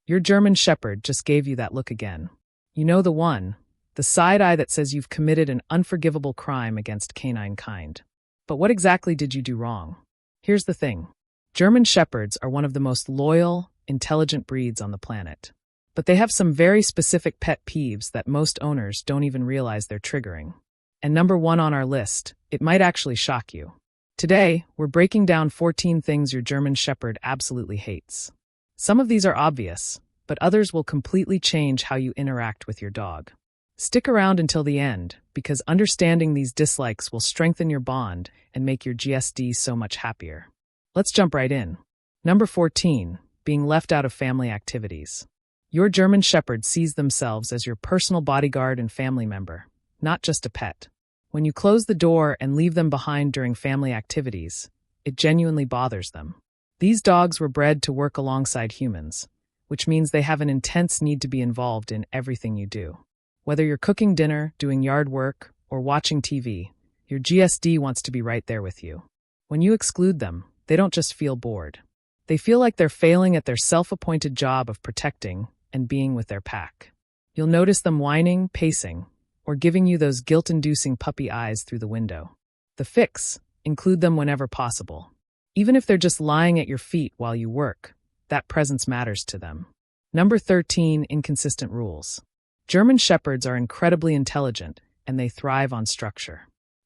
Your German Shepherd just gave you that look again. You know the one, the side eye that says you've committed an unforgivable crime against canine kind. But what exactly did you do wrong? Here's the thing. German Shepherds are one of the most loyal, intelligent breeds on the planet. But they have some very specific pet peeves that most owners don't even realize they're triggering. And number one on our list, it might actually shock you. Today, we're breaking down 14 things your German Shepherd absolutely hates. Some of these are obvious, but others will completely change how you interact with your dog. Stick around until the end, because understanding these dislikes will strengthen your bond and make your GSD so much happier. Let's jump right in. Number 14, being left out of family activities. Your German Shepherd sees themselves as your personal bodyguard and family member, not just a pet. When you close the door and leave them behind during family activities, it genuinely bothers them. These dogs were bred to work alongside humans, which means they have an intense need to be involved in everything you do. Whether you're cooking dinner, doing yard work, or watching TV, your GSD wants to be right there with you. When you exclude them, they don't just feel bored. They feel like they're failing at their self-appointed job of protecting and being with their pack. You'll notice them whining, pacing, or giving you those guilt-inducing puppy eyes through the window. The fix: include them whenever possible. Even if they're just lying at your feet while you work, that presence matters to them. Number 13, inconsistent rules. German Shepherds are incredibly intelligent, and they thrive on structure.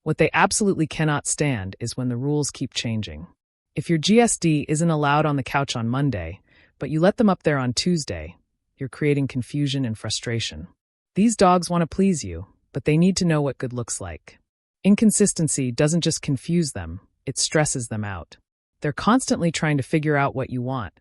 What they absolutely cannot stand is when the rules keep changing. If your GSD isn't allowed on the couch on Monday, but you let them up there on Tuesday, you're creating confusion and frustration. These dogs want to please you, but they need to know what good looks like. Inconsistency doesn't just confuse them, it stresses them out. They're constantly trying to figure out what you want,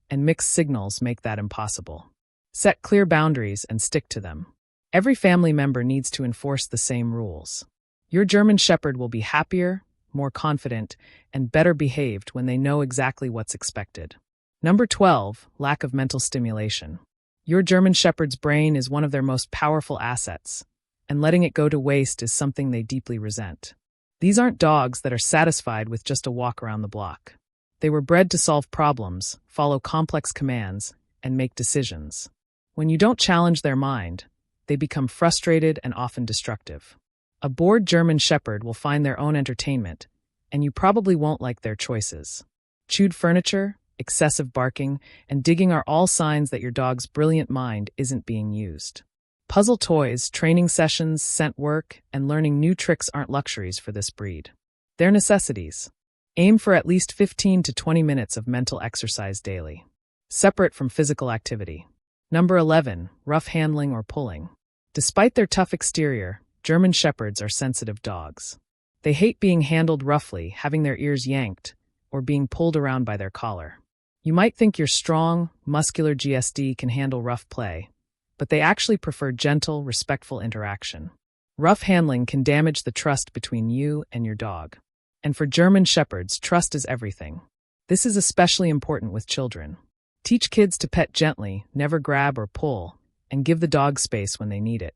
and mixed signals make that impossible. Set clear boundaries and stick to them. Every family member needs to enforce the same rules. Your German Shepherd will be happier, more confident, and better behaved when they know exactly what's expected. Number 12, lack of mental stimulation. Your German Shepherd's brain is one of their most powerful assets, and letting it go to waste is something they deeply resent. These aren't dogs that are satisfied with just a walk around the block. They were bred to solve problems, follow complex commands, and make decisions. When you don't challenge their mind, they become frustrated and often destructive. A bored German Shepherd will find their own entertainment, and you probably won't like their choices. Chewed furniture, excessive barking, and digging are all signs that your dog's brilliant mind isn't being used. Puzzle toys, training sessions, scent work, and learning new tricks aren't luxuries for this breed. They're necessities. Aim for at least 15 to 20 minutes of mental exercise daily, separate from physical activity. Number 11, rough handling or pulling. Despite their tough exterior, German Shepherds are sensitive dogs. They hate being handled roughly, having their ears yanked, or being pulled around by their collar. You might think your strong, muscular GSD can handle rough play, but they actually prefer gentle, respectful interaction. Rough handling can damage the trust between you and your dog. And for German Shepherds, trust is everything. This is especially important with children. Teach kids to pet gently, never grab or pull, and give the dog space when they need it.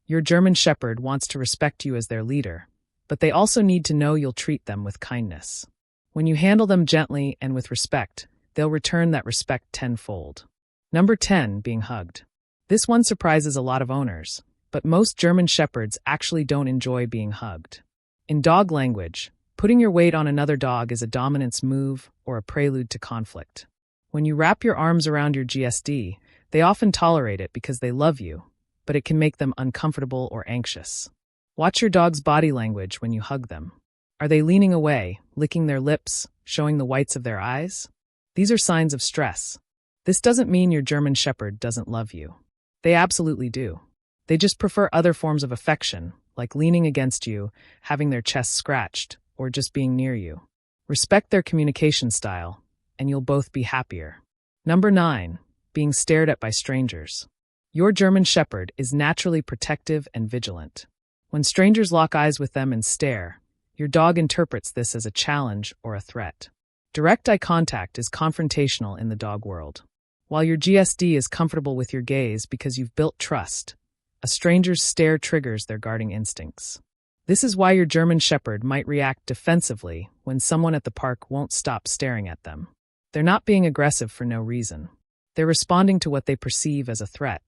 Your German Shepherd wants to respect you as their leader, but they also need to know you'll treat them with kindness. When you handle them gently and with respect, they'll return that respect tenfold. Number 10, being hugged. This one surprises a lot of owners, but most German Shepherds actually don't enjoy being hugged. In dog language, putting your weight on another dog is a dominance move or a prelude to conflict. When you wrap your arms around your GSD, they often tolerate it because they love you, but it can make them uncomfortable or anxious. Watch your dog's body language when you hug them. Are they leaning away, licking their lips, showing the whites of their eyes? These are signs of stress. This doesn't mean your German Shepherd doesn't love you. They absolutely do. They just prefer other forms of affection, like leaning against you, having their chest scratched, or just being near you. Respect their communication style, and you'll both be happier. Number 9, being stared at by strangers. Your German Shepherd is naturally protective and vigilant. When strangers lock eyes with them and stare, your dog interprets this as a challenge or a threat. Direct eye contact is confrontational in the dog world. While your GSD is comfortable with your gaze because you've built trust, a stranger's stare triggers their guarding instincts. This is why your German Shepherd might react defensively when someone at the park won't stop staring at them. They're not being aggressive for no reason. They're responding to what they perceive as a threat.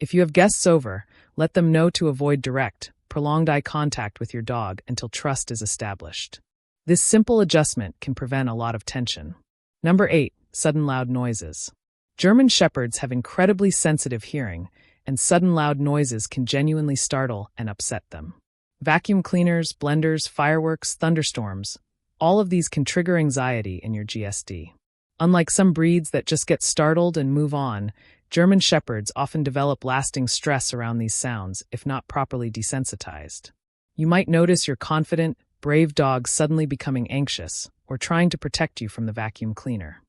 If you have guests over, let them know to avoid direct, prolonged eye contact with your dog until trust is established. This simple adjustment can prevent a lot of tension. Number 8. Sudden loud noises. German Shepherds have incredibly sensitive hearing, and sudden loud noises can genuinely startle and upset them. Vacuum cleaners, blenders, fireworks, thunderstorms, all of these can trigger anxiety in your GSD. Unlike some breeds that just get startled and move on, German Shepherds often develop lasting stress around these sounds if not properly desensitized. You might notice your confident, brave dog suddenly becoming anxious or trying to protect you from the vacuum cleaner.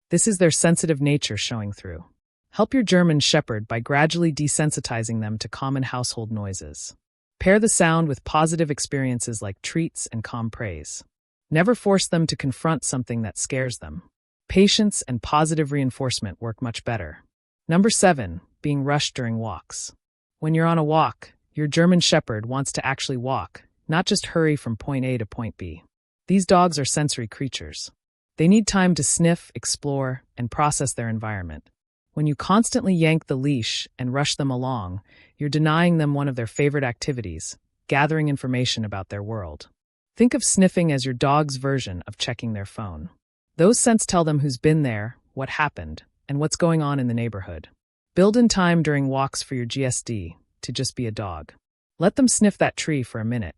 This is their sensitive nature showing through. Help your German Shepherd by gradually desensitizing them to common household noises. Pair the sound with positive experiences like treats and calm praise. Never force them to confront something that scares them. Patience and positive reinforcement work much better. Number 7. Being rushed during walks. When you're on a walk, your German Shepherd wants to actually walk, not just hurry from point A to point B. These dogs are sensory creatures. They need time to sniff, explore, and process their environment. When you constantly yank the leash and rush them along, you're denying them one of their favorite activities, gathering information about their world. Think of sniffing as your dog's version of checking their phone. Those scents tell them who's been there, what happened, and what's going on in the neighborhood. Build in time during walks for your GSD to just be a dog. Let them sniff that tree for a minute.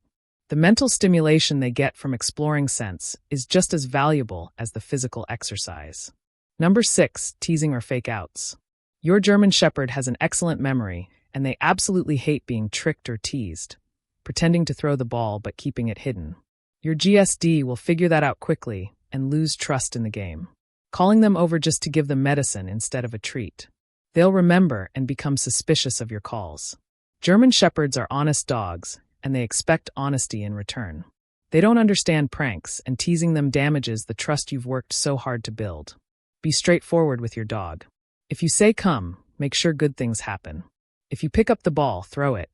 The mental stimulation they get from exploring scents is just as valuable as the physical exercise. Number 6. Teasing or fake outs. Your German Shepherd has an excellent memory, and they absolutely hate being tricked or teased, pretending to throw the ball but keeping it hidden. Your GSD will figure that out quickly and lose trust in the game. Calling them over just to give them medicine instead of a treat. They'll remember and become suspicious of your calls. German Shepherds are honest dogs, and they expect honesty in return. They don't understand pranks, and teasing them damages the trust you've worked so hard to build. Be straightforward with your dog. If you say come, make sure good things happen. If you pick up the ball, throw it.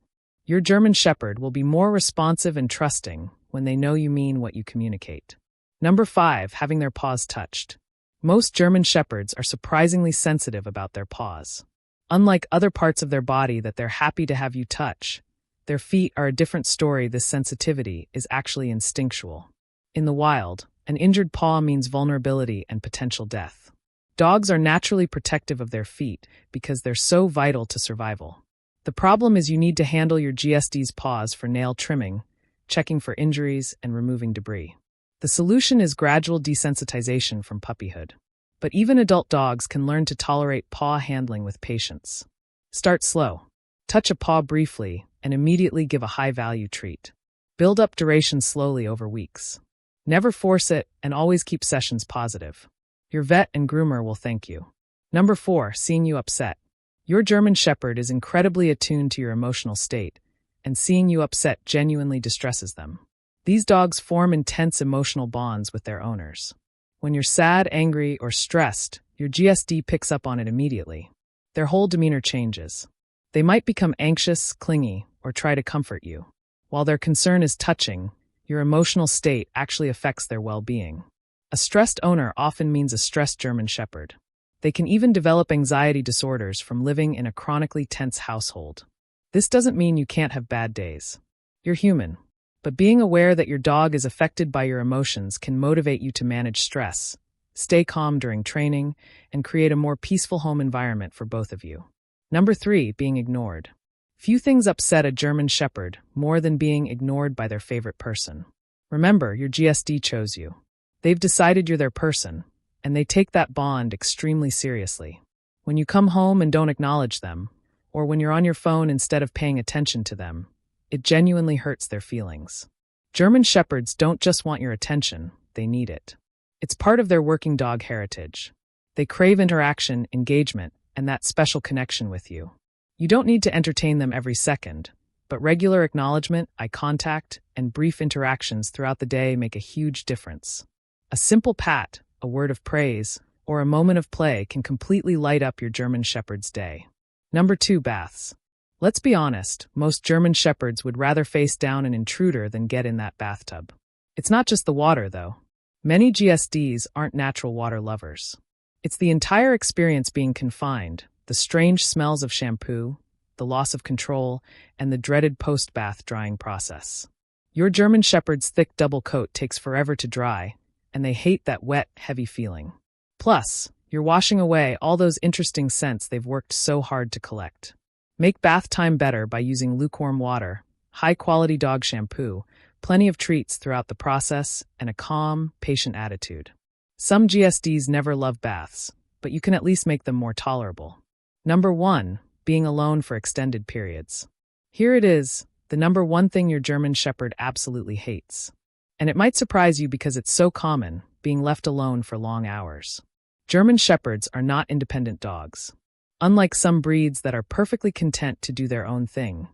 Your German Shepherd will be more responsive and trusting when they know you mean what you communicate. Number 5. Having their paws touched. Most German Shepherds are surprisingly sensitive about their paws. Unlike other parts of their body that they're happy to have you touch, their feet are a different story. This sensitivity is actually instinctual. In the wild, an injured paw means vulnerability and potential death. Dogs are naturally protective of their feet because they're so vital to survival. The problem is you need to handle your GSD's paws for nail trimming, checking for injuries, and removing debris. The solution is gradual desensitization from puppyhood. But even adult dogs can learn to tolerate paw handling with patience. Start slow. Touch a paw briefly and immediately give a high-value treat. Build up duration slowly over weeks. Never force it and always keep sessions positive. Your vet and groomer will thank you. Number 4. Seeing you upset. Your German Shepherd is incredibly attuned to your emotional state, and seeing you upset genuinely distresses them. These dogs form intense emotional bonds with their owners. When you're sad, angry, or stressed, your GSD picks up on it immediately. Their whole demeanor changes. They might become anxious, clingy, or try to comfort you. While their concern is touching, your emotional state actually affects their well-being. A stressed owner often means a stressed German Shepherd. They can even develop anxiety disorders from living in a chronically tense household. This doesn't mean you can't have bad days. You're human. But being aware that your dog is affected by your emotions can motivate you to manage stress, stay calm during training, and create a more peaceful home environment for both of you. Number 3. Being ignored. Few things upset a German Shepherd more than being ignored by their favorite person. Remember, your GSD chose you. They've decided you're their person, and they take that bond extremely seriously. When you come home and don't acknowledge them, or when you're on your phone instead of paying attention to them, it genuinely hurts their feelings. German Shepherds don't just want your attention, they need it. It's part of their working dog heritage. They crave interaction, engagement, and that special connection with you. You don't need to entertain them every second, but regular acknowledgement, eye contact, and brief interactions throughout the day make a huge difference. A simple pat, a word of praise, or a moment of play can completely light up your German Shepherd's day. Number 2. Baths. Let's be honest, most German Shepherds would rather face down an intruder than get in that bathtub. It's not just the water, though. Many GSDs aren't natural water lovers. It's the entire experience being confined, the strange smells of shampoo, the loss of control, and the dreaded post-bath drying process. Your German Shepherd's thick double coat takes forever to dry, and they hate that wet, heavy feeling. Plus, you're washing away all those interesting scents they've worked so hard to collect. Make bath time better by using lukewarm water, high-quality dog shampoo, plenty of treats throughout the process, and a calm, patient attitude. Some GSDs never love baths, but you can at least make them more tolerable. Number 1. Being alone for extended periods. Here it is, the number one thing your German Shepherd absolutely hates. And it might surprise you because it's so common, being left alone for long hours. German Shepherds are not independent dogs. Unlike some breeds that are perfectly content to do their own thing,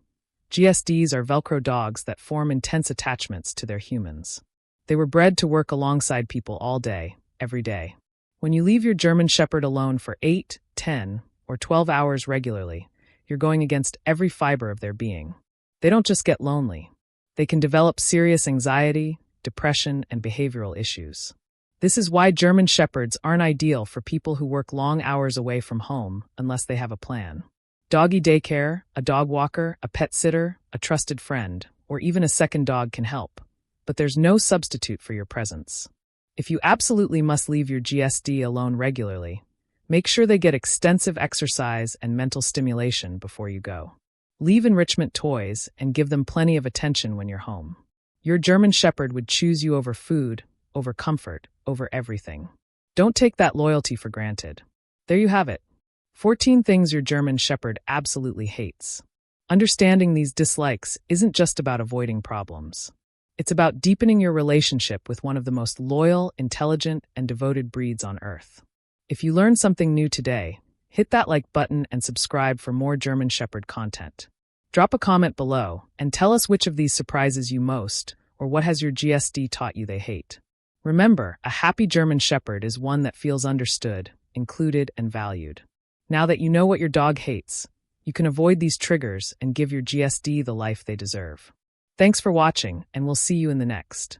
GSDs are Velcro dogs that form intense attachments to their humans. They were bred to work alongside people all day, every day. When you leave your German Shepherd alone for 8, 10, or 12 hours regularly, you're going against every fiber of their being. They don't just get lonely. They can develop serious anxiety, depression, and behavioral issues. This is why German Shepherds aren't ideal for people who work long hours away from home unless they have a plan. Doggy daycare, a dog walker, a pet sitter, a trusted friend, or even a second dog can help. But there's no substitute for your presence. If you absolutely must leave your GSD alone regularly, make sure they get extensive exercise and mental stimulation before you go. Leave enrichment toys and give them plenty of attention when you're home. Your German Shepherd would choose you over food, over comfort, over everything. Don't take that loyalty for granted. There you have it. 14 things your German Shepherd absolutely hates. Understanding these dislikes isn't just about avoiding problems. It's about deepening your relationship with one of the most loyal, intelligent, and devoted breeds on Earth. If you learned something new today, hit that like button and subscribe for more German Shepherd content. Drop a comment below and tell us which of these surprises you most, or what has your GSD taught you they hate. Remember, a happy German Shepherd is one that feels understood, included, and valued. Now that you know what your dog hates, you can avoid these triggers and give your GSD the life they deserve. Thanks for watching, and we'll see you in the next.